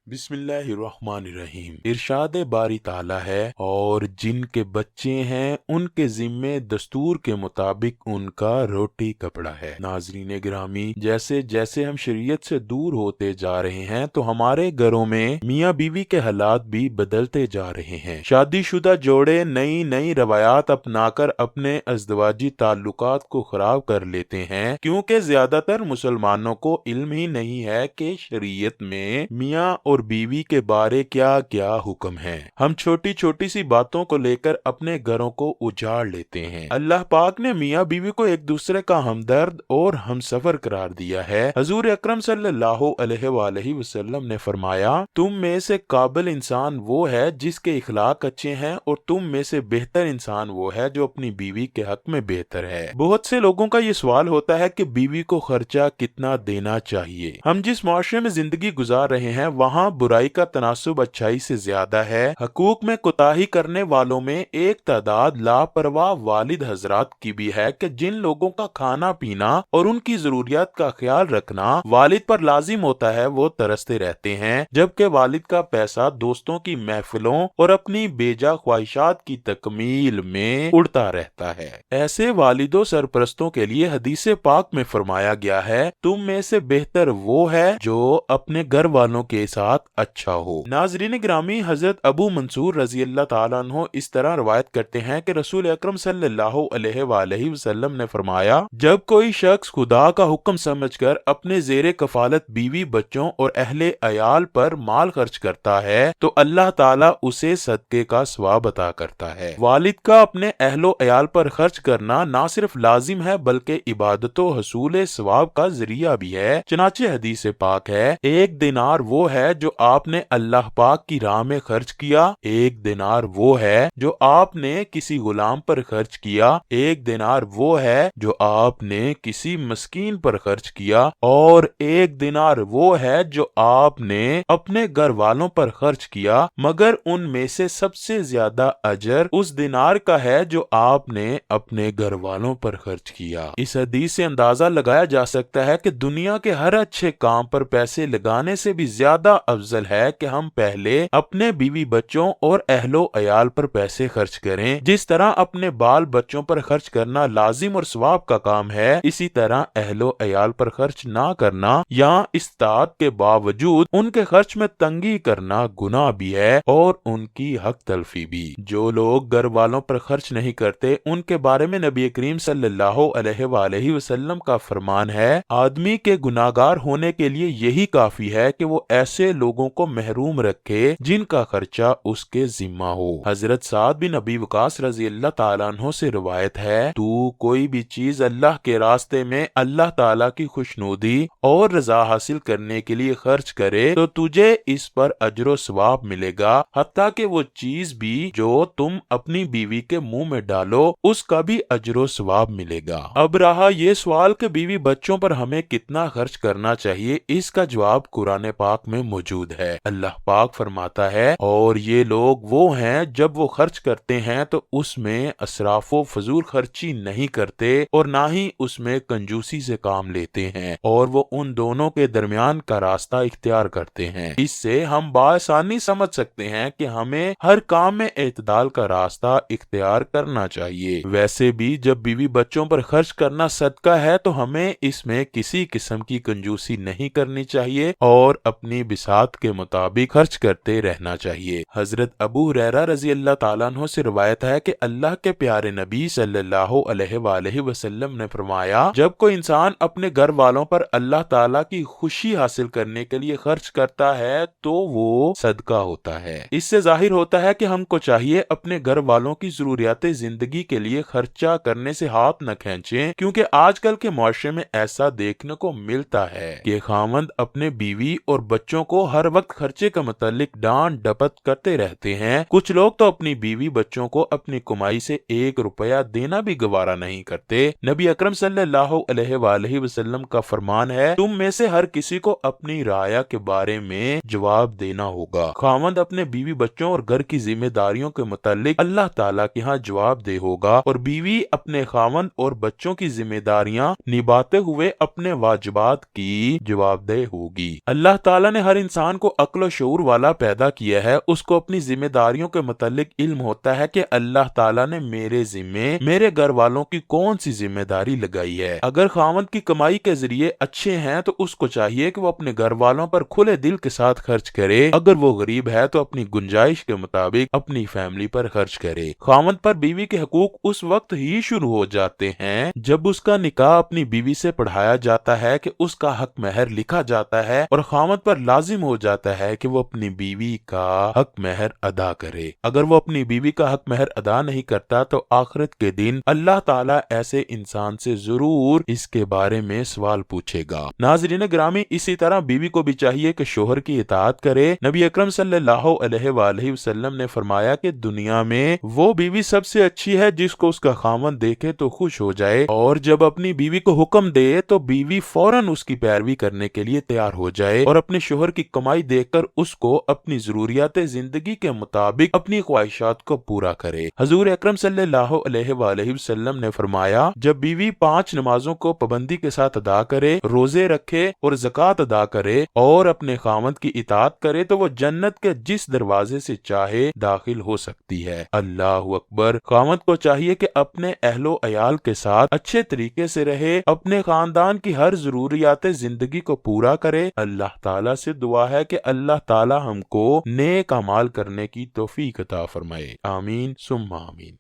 بسم اللہ الرحمن الرحیم۔ ارشاد باری تعالیٰ ہے، اور جن کے بچے ہیں ان کے ذمے دستور کے مطابق ان کا روٹی کپڑا ہے۔ ناظرین گرامی، جیسے جیسے ہم شریعت سے دور ہوتے جا رہے ہیں تو ہمارے گھروں میں میاں بیوی کے حالات بھی بدلتے جا رہے ہیں۔ شادی شدہ جوڑے نئی نئی روایات اپنا کر اپنے ازدواجی تعلقات کو خراب کر لیتے ہیں، کیونکہ زیادہ تر مسلمانوں کو علم ہی نہیں ہے کہ شریعت میں میاں اور بیوی کے بارے کیا کیا حکم ہے۔ ہم چھوٹی چھوٹی سی باتوں کو لے کر اپنے گھروں کو اجاڑ لیتے ہیں۔ اللہ پاک نے میاں بیوی کو ایک دوسرے کا ہمدرد اور ہمسفر قرار دیا ہے۔ حضور اکرم صلی اللہ علیہ وآلہ وسلم نے فرمایا، تم میں سے قابل انسان وہ ہے جس کے اخلاق اچھے ہیں، اور تم میں سے بہتر انسان وہ ہے جو اپنی بیوی کے حق میں بہتر ہے۔ بہت سے لوگوں کا یہ سوال ہوتا ہے کہ بیوی کو خرچہ کتنا دینا چاہیے۔ ہم جس معاشرے میں زندگی گزار رہے ہیں وہاں برائی کا تناسب اچھائی سے زیادہ ہے۔ حقوق میں کوتاہی کرنے والوں میں ایک تعداد لاپرواہ والد حضرات کی بھی ہے کہ جن لوگوں کا کھانا پینا اور ان کی ضروریات کا خیال رکھنا والد پر لازم ہوتا ہے وہ ترستے رہتے ہیں، جبکہ والد کا پیسہ دوستوں کی محفلوں اور اپنی بیجا خواہشات کی تکمیل میں اڑتا رہتا ہے۔ ایسے والدوں سرپرستوں کے لیے حدیث پاک میں فرمایا گیا ہے، تم میں سے بہتر وہ ہے جو اپنے گھر والوں کے ساتھ اچھا ہو۔ ناظرین گرامی، حضرت ابو منصور رضی اللہ تعالیٰ عنہ اس طرح روایت کرتے ہیں کہ رسول اکرم صلی اللہ علیہ وآلہ وسلم نے فرمایا، جب کوئی شخص خدا کا حکم سمجھ کر اپنے زیر کفالت بیوی بچوں اور اہل عیال پر مال خرچ کرتا ہے تو اللہ تعالیٰ اسے صدقے کا ثواب عطا کرتا ہے۔ والد کا اپنے اہل و عیال پر خرچ کرنا نہ صرف لازم ہے بلکہ عبادت و حصول ثواب کا ذریعہ بھی ہے۔ چنانچہ حدیث پاک ہے، ایک دینار وہ ہے جو آپ نے اللہ پاک کی راہ میں خرچ کیا، ایک دینار وہ ہے جو آپ نے کسی غلام پر خرچ کیا، ایک دینار وہ ہے جو آپ نے کسی مسکین پر خرچ کیا، اور ایک دینار وہ ہے جو آپ نے اپنے گھر والوں پر خرچ کیا، مگر ان میں سے سب سے زیادہ اجر اس دینار کا ہے جو آپ نے اپنے گھر والوں پر خرچ کیا۔ اس حدیث سے اندازہ لگایا جا سکتا ہے کہ دنیا کے ہر اچھے کام پر پیسے لگانے سے بھی زیادہ افضل ہے کہ ہم پہلے اپنے بیوی بچوں اور اہل و عیال پر پیسے خرچ کریں۔ جس طرح اپنے بال بچوں پر خرچ کرنا لازم اور ثواب کا کام ہے، اسی طرح اہل و عیال پر خرچ نہ کرنا یا استطاعت کے باوجود ان کے خرچ میں تنگی کرنا گناہ بھی ہے اور ان کی حق تلفی بھی۔ جو لوگ گھر والوں پر خرچ نہیں کرتے ان کے بارے میں نبی کریم صلی اللہ علیہ وآلہ وسلم کا فرمان ہے، آدمی کے گناہگار ہونے کے لیے یہی کافی ہے کہ وہ ایسے لوگوں کو محروم رکھے جن کا خرچہ اس کے ذمہ ہو۔ حضرت سعد بن ابی وقاص رضی اللہ تعالیٰ عنہ سے روایت ہے، تو کوئی بھی چیز اللہ کے راستے میں اللہ تعالیٰ کی خوشنودی اور رضا حاصل کرنے کے لیے خرچ کرے تو تجھے اس پر اجر و ثواب ملے گا، حتیٰ کہ وہ چیز بھی جو تم اپنی بیوی کے منہ میں ڈالو اس کا بھی اجر و ثواب ملے گا۔ اب رہا یہ سوال کہ بیوی بچوں پر ہمیں کتنا خرچ کرنا چاہیے، اس کا جواب قرآن پاک میں موجود ہے۔ اللہ پاک فرماتا ہے، اور یہ لوگ وہ ہیں جب وہ خرچ کرتے ہیں تو اس میں اسراف و فضول خرچی نہیں کرتے اور نہ ہی اس میں کنجوسی سے کام لیتے ہیں، اور وہ ان دونوں کے درمیان کا راستہ اختیار کرتے ہیں۔ اس سے ہم بآسانی سمجھ سکتے ہیں کہ ہمیں ہر کام میں اعتدال کا راستہ اختیار کرنا چاہیے۔ ویسے بھی جب بیوی بچوں پر خرچ کرنا صدقہ ہے تو ہمیں اس میں کسی قسم کی کنجوسی نہیں کرنی چاہیے اور اپنی بساط کے مطابق خرچ کرتے رہنا چاہیے۔ حضرت ابو ہریرہ رضی اللہ تعالیٰ عنہ سے روایت ہے کہ اللہ کے پیارے نبی صلی اللہ علیہ وآلہ وسلم نے فرمایا، جب کوئی انسان اپنے گھر والوں پر اللہ تعالیٰ کی خوشی حاصل کرنے کے لیے خرچ کرتا ہے تو وہ صدقہ ہوتا ہے۔ اس سے ظاہر ہوتا ہے کہ ہم کو چاہیے اپنے گھر والوں کی ضروریات زندگی کے لیے خرچہ کرنے سے ہاتھ نہ کھینچیں، کیونکہ آج کل کے معاشرے میں ایسا دیکھنے کو ملتا ہے کہ خاوند اپنے بیوی اور بچوں کو ہر وقت خرچے کا متعلق ڈانٹ ڈپٹ کرتے رہتے ہیں۔ کچھ لوگ تو اپنی بیوی بچوں کو اپنی کمائی سے 1 روپیہ دینا بھی گوارا نہیں کرتے۔ نبی اکرم صلی اللہ علیہ وآلہ وسلم کا فرمان ہے، تم میں سے ہر کسی کو اپنی رعایا کے بارے میں جواب دینا ہوگا۔ خاوند اپنے بیوی بچوں اور گھر کی ذمہ داریوں کے متعلق اللہ تعالیٰ کے ہاں جواب دہ ہوگا، اور بیوی اپنے خاوند اور بچوں کی ذمہ داریاں نبھاتے ہوئے اپنے واجبات کی جواب دہ ہوگی۔ اللہ تعالیٰ نے ہر انسان انسان کو عقل و شعور والا پیدا کیا ہے اس کو اپنی ذمہ داریوں کے متعلق علم ہوتا ہے کہ اللہ تعالیٰ نے میرے ذمے میرے گھر والوں کی کون سی ذمہ داری لگائی ہے۔ اگر خاوند کی کمائی کے ذریعے اچھے ہیں تو اس کو چاہیے کہ وہ اپنے گھر والوں پر کھلے دل کے ساتھ خرچ کرے، اگر وہ غریب ہے تو اپنی گنجائش کے مطابق اپنی فیملی پر خرچ کرے۔ خاوند پر بیوی کے حقوق اس وقت ہی شروع ہو جاتے ہیں جب اس کا نکاح اپنی بیوی سے پڑھایا جاتا ہے کہ اس کا حق مہر لکھا جاتا ہے اور خاوند پر لازم ہو جاتا ہے کہ وہ اپنی بیوی کا حق مہر ادا کرے۔ اگر وہ اپنی بیوی کا حق مہر ادا نہیں کرتا تو آخرت کے دن اللہ تعالیٰ ایسے انسان سے ضرور اس کے بارے میں سوال پوچھے گا۔ ناظرین گرامی، اسی طرح بیوی کو بھی چاہیے کہ شوہر کی اطاعت کرے۔ نبی اکرم صلی اللہ علیہ وآلہ وسلم نے فرمایا کہ دنیا میں وہ بیوی سب سے اچھی ہے جس کو اس کا خاوند دیکھے تو خوش ہو جائے، اور جب اپنی بیوی کو حکم دے تو بیوی فوراً اس کی پیروی کرنے کے لیے تیار ہو جائے اور اپنے شوہر کی کمائی دیکھ کر اس کو اپنی ضروریات زندگی کے مطابق اپنی خواہشات کو پورا کرے۔ حضور اکرم صلی اللہ علیہ وآلہ وسلم نے فرمایا، جب بیوی 5 نمازوں کو پابندی کے ساتھ ادا کرے، روزے رکھے اور زکوٰۃ ادا کرے اور اپنے خاوند کی اطاعت کرے تو وہ جنت کے جس دروازے سے چاہے داخل ہو سکتی ہے۔ اللہ اکبر۔ خاوند کو چاہیے کہ اپنے اہل و عیال کے ساتھ اچھے طریقے سے رہے، اپنے خاندان کی ہر ضروریات زندگی کو پورا کرے۔ اللہ تعالیٰ سے دعا ہے کہ اللہ تعالیٰ ہم کو نیک اعمال کرنے کی توفیق عطا فرمائے۔ آمین ثم آمین۔